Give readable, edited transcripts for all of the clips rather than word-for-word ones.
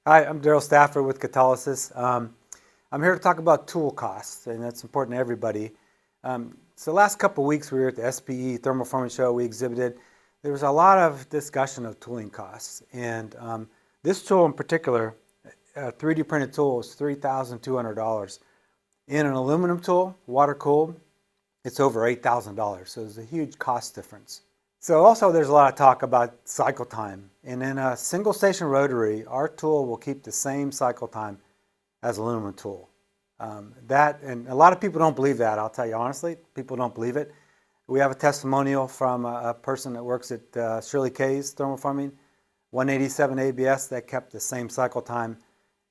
Hi, I'm Darrell Stafford with Catalysis. I'm here to talk about tool costs, and that's important to everybody. So the last couple of weeks we were at the SPE Thermoforming show, we exhibited. There was a lot of discussion of tooling costs, and this tool in particular, a 3D printed tool, is $3,200. In an aluminum tool, water cooled, it's over $8,000, so there's a huge cost difference. So also there's a lot of talk about cycle time, and in a single station rotary, our tool will keep the same cycle time as an aluminum tool. And a lot of people don't believe that, I'll tell you honestly, people don't believe it. We have a testimonial from a person that works at Shirley K's Thermoforming, 187 ABS, that kept the same cycle time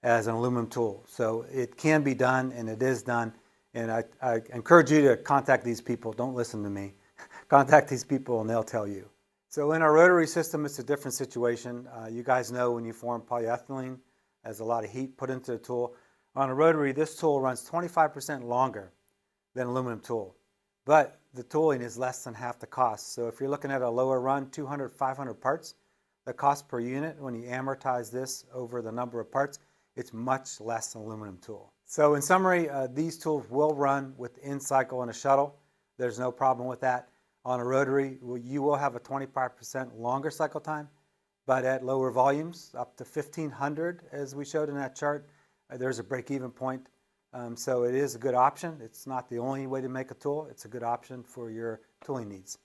as an aluminum tool. So it can be done, and it is done, and I encourage you to contact these people. Don't listen to me. Contact these people and they'll tell you. So in our rotary system, it's a different situation. You guys know when you form polyethylene, there's a lot of heat put into the tool. On a rotary, this tool runs 25% longer than an aluminum tool, but the tooling is less than half the cost. So if you're looking at a lower run, 200, 500 parts, the cost per unit, when you amortize this over the number of parts, it's much less than an aluminum tool. So in summary, these tools will run within cycle in a shuttle. There's no problem with that. On a rotary, you will have a 25% longer cycle time, but at lower volumes, up to 1,500, as we showed in that chart, there's a break-even point. So it is a good option. It's not the only way to make a tool. It's a good option for your tooling needs.